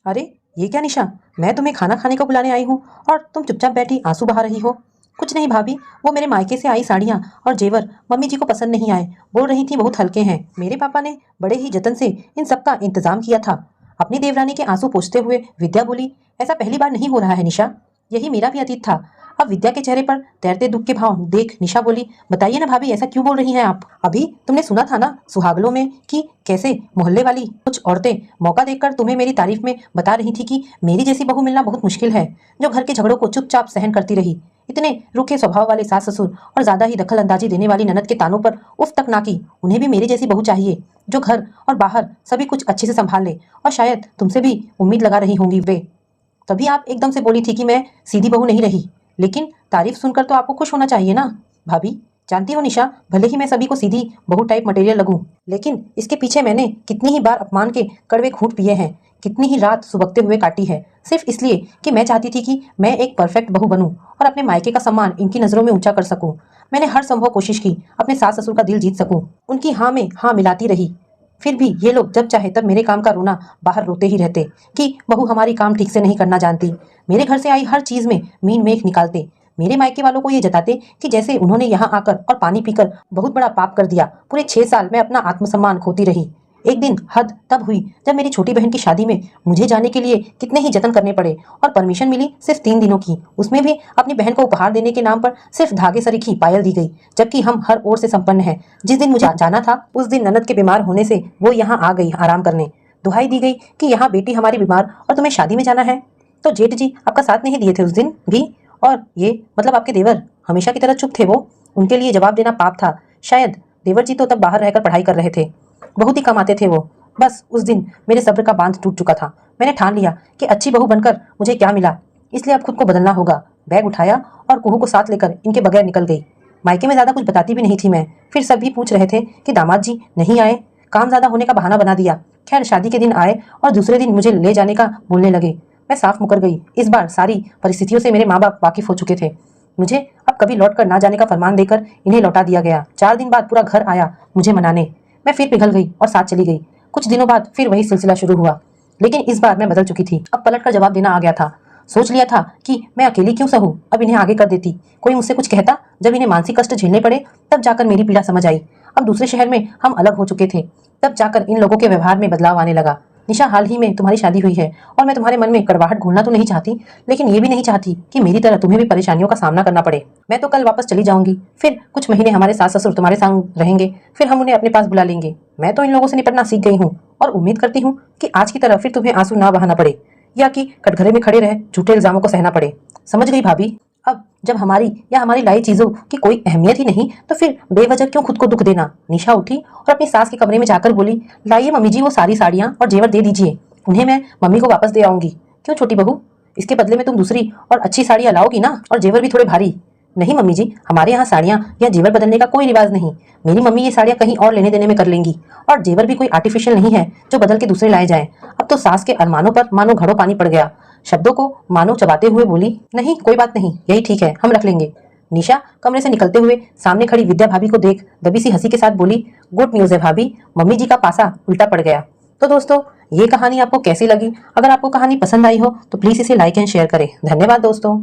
अरे ये क्या निशा, मैं तुम्हें खाना खाने को बुलाने आई हूँ और तुम चुपचाप बैठी आंसू बहा रही हो। कुछ नहीं भाभी, वो मेरे मायके से आई साड़ियाँ और जेवर मम्मी जी को पसंद नहीं आए। बोल रही थी बहुत हल्के हैं। मेरे पापा ने बड़े ही जतन से इन सब का इंतजाम किया था। अपनी देवरानी के आंसू पोंछते हुए विद्या बोली, ऐसा पहली बार नहीं हो रहा है निशा, यही मेरा भी अतीत था। अब विद्या के चेहरे पर तैरते दुख के भाव देख निशा बोली, बताइए ना भाभी, ऐसा क्यों बोल रही हैं आप? अभी तुमने सुना था ना सुहागलों में कि कैसे मोहल्ले वाली कुछ औरतें मौका देखकर तुम्हें मेरी तारीफ में बता रही थी कि मेरी जैसी बहू मिलना बहुत मुश्किल है, जो घर के झगड़ों को चुपचाप सहन करती रही। इतने रूखे स्वभाव वाले सास ससुर और ज्यादा ही दखल अंदाजी देने वाली ननद के तानों पर उफ तक ना की। उन्हें भी मेरी जैसी बहू चाहिए, जो घर और बाहर सभी कुछ अच्छे से संभाल ले। और शायद तुमसे भी उम्मीद लगा रही होंगी वे। तभी आप एकदम से बोली थी कि मैं सीधी बहू नहीं रही। लेकिन तारीफ सुनकर तो आपको खुश होना चाहिए ना भाभी। जानती हो निशा, भले ही मैं सभी को सीधी बहू टाइप मटेरियल लगूं, लेकिन इसके पीछे मैंने कितनी ही बार अपमान के कड़वे घूंट पिए हैं, कितनी ही रात सुबकते हुए काटी है, सिर्फ इसलिए कि मैं चाहती थी कि मैं एक परफेक्ट बहू बनूं और अपने मायके का सम्मान इनकी नजरों में ऊंचा कर सकूं। मैंने हर संभव कोशिश की अपने सास ससुर का दिल जीत सकूं, उनकी हाँ में हाँ मिलाती रही। फिर भी ये लोग जब चाहे तब मेरे काम का रोना बाहर रोते ही रहते कि बहू हमारी काम ठीक से नहीं करना जानती। मेरे घर से आई हर चीज में मीन मेख निकालते। मेरे मायके वालों को ये जताते कि जैसे उन्होंने यहाँ आकर और पानी पीकर बहुत बड़ा पाप कर दिया। पूरे 6 साल मैं अपना आत्मसम्मान खोती रही। एक दिन हद तब हुई जब मेरी छोटी बहन की शादी में मुझे जाने के लिए कितने ही जतन करने पड़े और परमिशन मिली सिर्फ 3 दिनों की। उसमें भी अपनी बहन को उपहार देने के नाम पर सिर्फ धागे सरीखी पायल दी गई, जबकि हम हर ओर से संपन्न हैं। जिस दिन मुझे जाना था उस दिन ननद के बीमार होने से वो यहाँ आ गई आराम करने। दुहाई दी गई कि यहाँ बेटी हमारी बीमार और तुम्हें शादी में जाना है। तो जेठ जी आपका साथ नहीं दिए थे उस दिन भी। और ये मतलब आपके देवर हमेशा की तरह चुप थे। वो उनके लिए जवाब देना पाप था। शायद देवर जी तो तब बाहर रहकर पढ़ाई कर रहे थे, बहुत ही कम आते थे वो। बस उस दिन मेरे सब्र का बांध टूट चुका था। मैंने ठान लिया कि अच्छी बहू बनकर मुझे क्या मिला, इसलिए अब खुद को बदलना होगा। बैग उठाया और कुहू को साथ लेकर इनके बगैर निकल गई। मायके में ज्यादा कुछ बताती भी नहीं थी मैं। फिर सभी पूछ रहे थे कि दामाद जी नहीं आए, काम ज्यादा होने का बहाना बना दिया। खैर शादी के दिन आए और दूसरे दिन मुझे ले जाने का बोलने लगे। मैं साफ मुकर गई। इस बार सारी परिस्थितियों से मेरे माँ बाप वाकिफ हो चुके थे। मुझे अब कभी लौट कर ना जाने का फरमान देकर इन्हें लौटा दिया गया। 4 दिन बाद पूरा घर आया मुझे मनाने। मैं फिर पिघल गई और साथ चली गई। कुछ दिनों बाद फिर वही सिलसिला शुरू हुआ, लेकिन इस बार मैं बदल चुकी थी। अब पलट कर जवाब देना आ गया था। सोच लिया था कि मैं अकेली क्यों सहूं, अब इन्हें आगे कर देती। कोई मुझसे कुछ कहता, जब इन्हें मानसिक कष्ट झेलने पड़े तब जाकर मेरी पीड़ा समझ आई। अब दूसरे शहर में हम अलग हो चुके थे, तब जाकर इन लोगों के व्यवहार में बदलाव आने लगा। निशा, हाल ही में तुम्हारी शादी हुई है और मैं तुम्हारे मन में कड़वाहट घोलना तो नहीं चाहती, लेकिन ये भी नहीं चाहती कि मेरी तरह तुम्हें भी परेशानियों का सामना करना पड़े। मैं तो कल वापस चली जाऊंगी, फिर कुछ महीने हमारे सास ससुर तुम्हारे संग रहेंगे, फिर हम उन्हें अपने पास बुला लेंगे। मैं तो इन लोगों से निपटना सीख गई हूँ और उम्मीद करती हूँ कि आज की तरह फिर तुम्हें आंसू ना बहाना पड़े या कि कटघरे में खड़े रहे झूठे इल्जामों को सहना पड़े। समझ गई भाभी? अब जब हमारी या हमारी लाई चीजों की कोई अहमियत ही नहीं, तो फिर बेवजह क्यों खुद को दुख देना। निशा उठी और अपनी सास के कमरे में जाकर बोली, लाइए मम्मी जी वो सारी साड़ियाँ और जेवर दे दीजिए, उन्हें मैं मम्मी को वापस दे आऊंगी। क्यों छोटी बहू, इसके बदले में तुम दूसरी और अच्छी साड़ियाँ लाओगी ना, और जेवर भी थोड़े भारी। नहीं मम्मी जी, हमारे यहाँ साड़ियाँ या जेवर बदलने का कोई रिवाज नहीं। मेरी मम्मी ये साड़ियाँ कहीं और लेने देने में कर लेंगी, और जेवर भी कोई आर्टिफिशियल नहीं है जो बदल के दूसरे लाए जाएं। अब तो सास के अरमानों पर मानो घड़ों पानी पड़ गया। शब्दों को मानो चबाते हुए बोली, नहीं कोई बात नहीं, यही ठीक है, हम रख लेंगे। निशा कमरे से निकलते हुए सामने खड़ी विद्या भाभी को देख दबी सी हंसी के साथ बोली, गुड न्यूज है भाभी, मम्मी जी का पासा उल्टा पड़ गया। तो दोस्तों, ये कहानी आपको कैसी लगी? अगर आपको कहानी पसंद आई हो तो प्लीज इसे लाइक एंड शेयर करें। धन्यवाद दोस्तों।